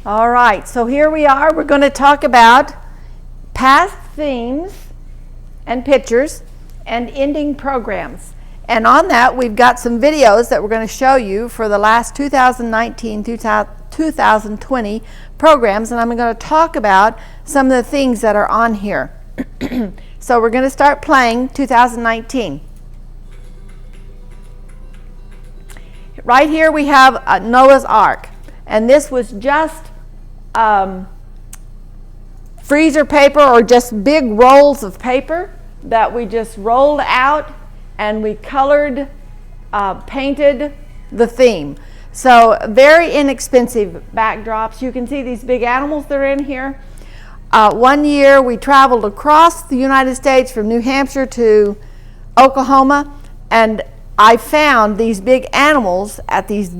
All right, so here we are. We're going to talk about past themes and pictures and ending programs. And on that, we've got some videos that we're going to show you for the last 2019 through 2020 programs, and I'm going to talk about some of the things that are on here. So we're going to start playing 2019. Right here we have Noah's Ark, and this was just freezer paper or just big rolls of paper that we just rolled out, and we colored, painted the theme. So very inexpensive backdrops. You can see these big animals that are in here. One year we traveled across the United States from New Hampshire to Oklahoma, and I found these big animals at these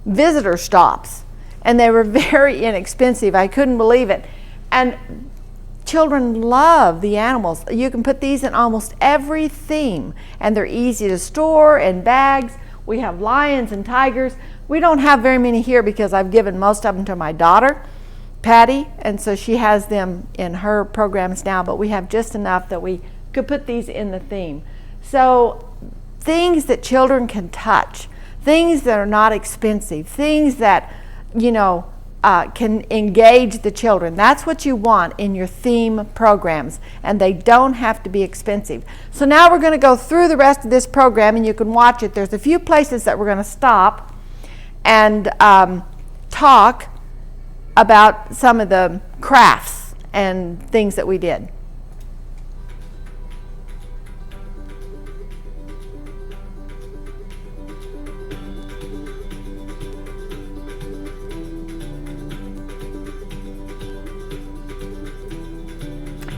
visitor stops, and they were very inexpensive. I couldn't believe it. And children love the animals. You can put these in almost every theme, and they're easy to store in bags. We have lions and tigers. We don't have very many here because I've given most of them to my daughter, Patty, and so she has them in her programs now, but we have just enough that we could put these in the theme. So things that children can touch, things that are not expensive, things that, can engage the children. That's what you want in your theme programs, and they don't have to be expensive. So now we're going to go through the rest of this program, and you can watch it. There's a few places that we're going to stop and talk about some of the crafts and things that we did.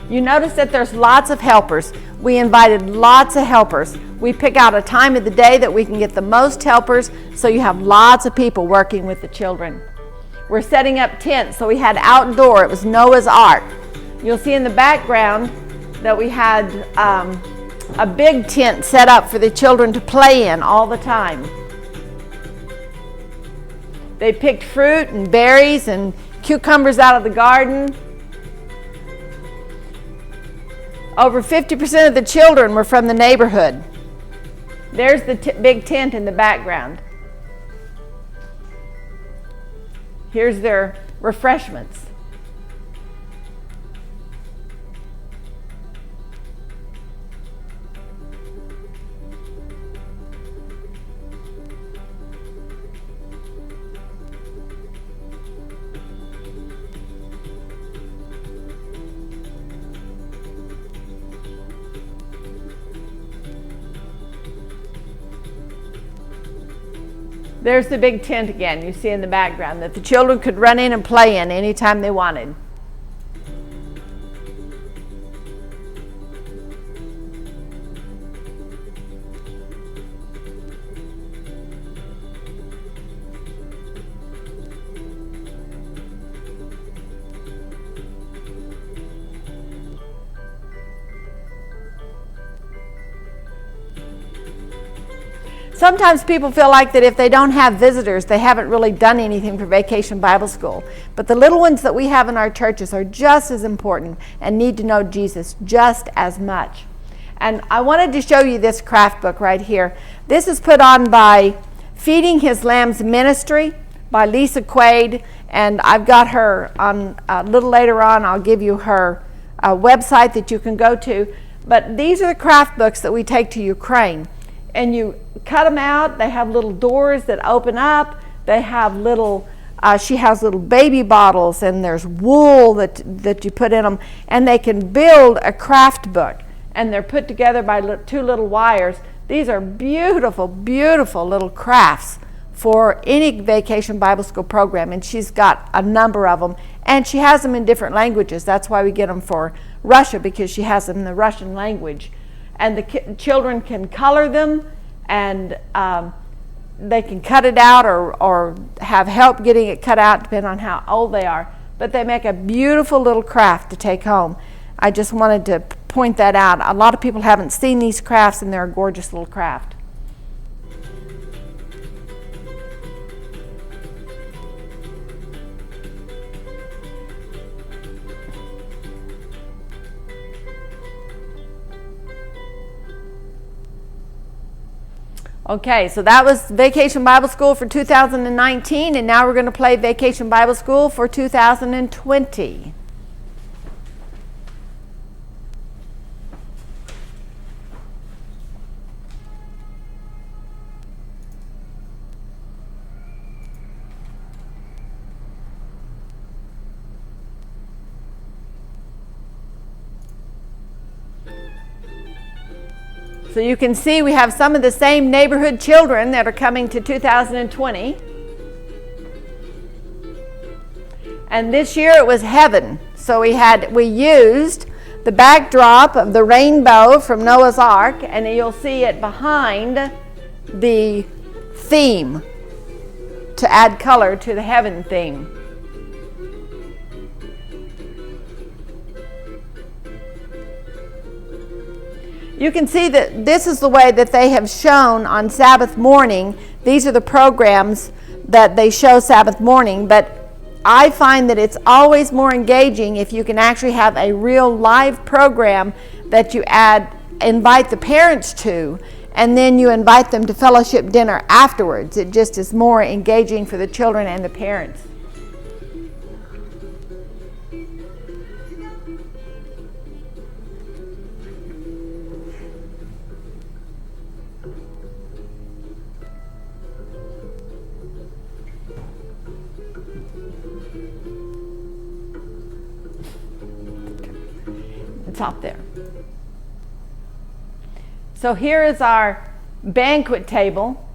You notice that there's lots of helpers. We invited lots of helpers. We pick out a time of the day that we can get the most helpers, so you have lots of people working with the children. We're setting up tents, so we had outdoor. It was Noah's Ark. You'll see in the background that we had a big tent set up for the children to play in all the time. They picked fruit and berries and cucumbers out of the garden. Over 50% of the children were from the neighborhood. There's the big tent in the background. Here's their refreshments. There's the big tent again, you see in the background, that the children could run in and play in anytime they wanted. Sometimes people feel like that if they don't have visitors, they haven't really done anything for Vacation Bible School. But the little ones that we have in our churches are just as important and need to know Jesus just as much. And I wanted to show you this craft book right here. This is put on by Feeding His Lambs Ministry by Lisa Quaid, and I've got her on a little later on. I'll give you her website that you can go to. But these are the craft books that we take to Ukraine. And you cut them out. They have little doors that open up. They have little, she has little baby bottles, and there's wool that you put in them. And they can build a craft book. And they're put together by two little wires. These are beautiful, beautiful little crafts for any Vacation Bible School program. And she's got a number of them. And she has them in different languages. That's why we get them for Russia, because she has them in the Russian language. And the children can color them, and they can cut it out or have help getting it cut out, depending on how old they are. But they make a beautiful little craft to take home. I just wanted to point that out. A lot of people haven't seen these crafts, and they're a gorgeous little craft. Okay, so that was Vacation Bible School for 2019, and now we're going to play Vacation Bible School for 2020. So you can see we have some of the same neighborhood children that are coming to 2020. And this year it was heaven. So we used the backdrop of the rainbow from Noah's Ark, and you'll see it behind the theme to add color to the heaven theme. You can see that this is the way that they have shown on Sabbath morning. These are the programs that they show Sabbath morning, but I find that it's always more engaging if you can actually have a real live program that you invite the parents to, and then you invite them to fellowship dinner afterwards. It just is more engaging for the children and the parents. Top there. So here is our banquet table.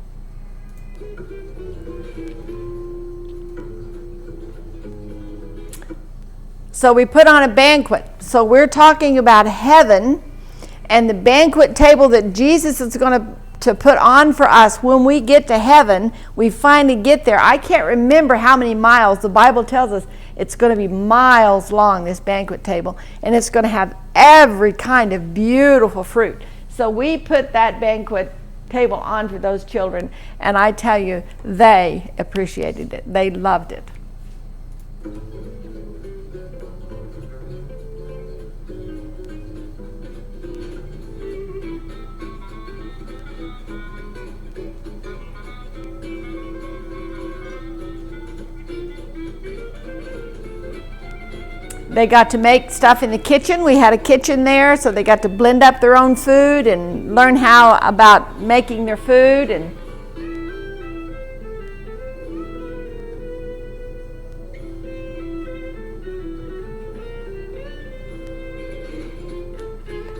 So we put on a banquet. So we're talking about heaven and the banquet table that Jesus is going to put on for us when we get to heaven. We finally get there. I can't remember how many miles. The Bible tells us it's going to be miles long, this banquet table, and it's going to have every kind of beautiful fruit. So we put that banquet table on for those children, and I tell you, they appreciated it. They loved it. They got to make stuff in the kitchen. We had a kitchen there, so they got to blend up their own food and learn how about making their food. And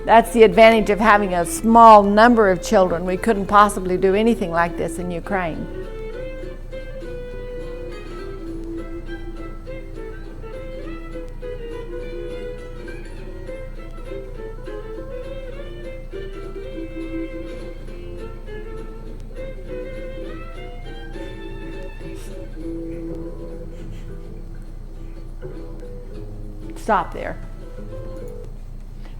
that's the advantage of having a small number of children. We couldn't possibly do anything like this in Ukraine. Stop there.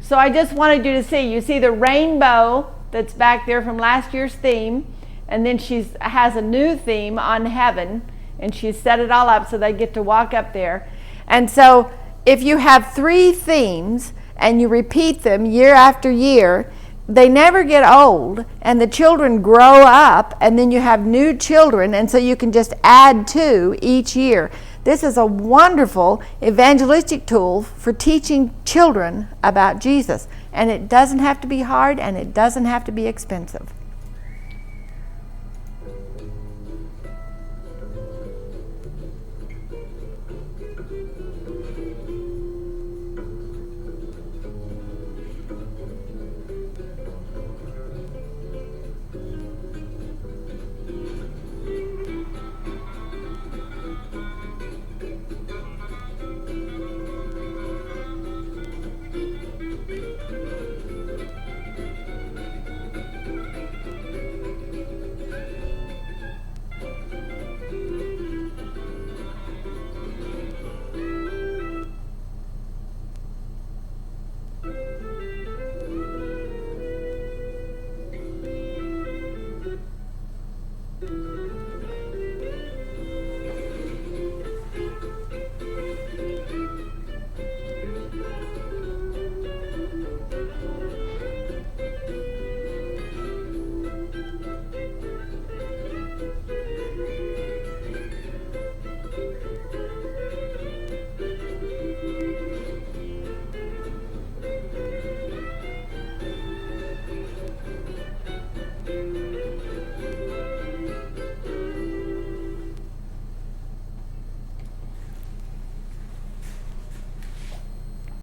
So I just wanted you to see. You see the rainbow that's back there from last year's theme, and then she has a new theme on heaven, and she's set it all up so they get to walk up there. And so if you have 3 themes and you repeat them year after year, they never get old, and the children grow up, and then you have new children, and so you can just add to each year. This is a wonderful evangelistic tool for teaching children about Jesus, and it doesn't have to be hard, and it doesn't have to be expensive.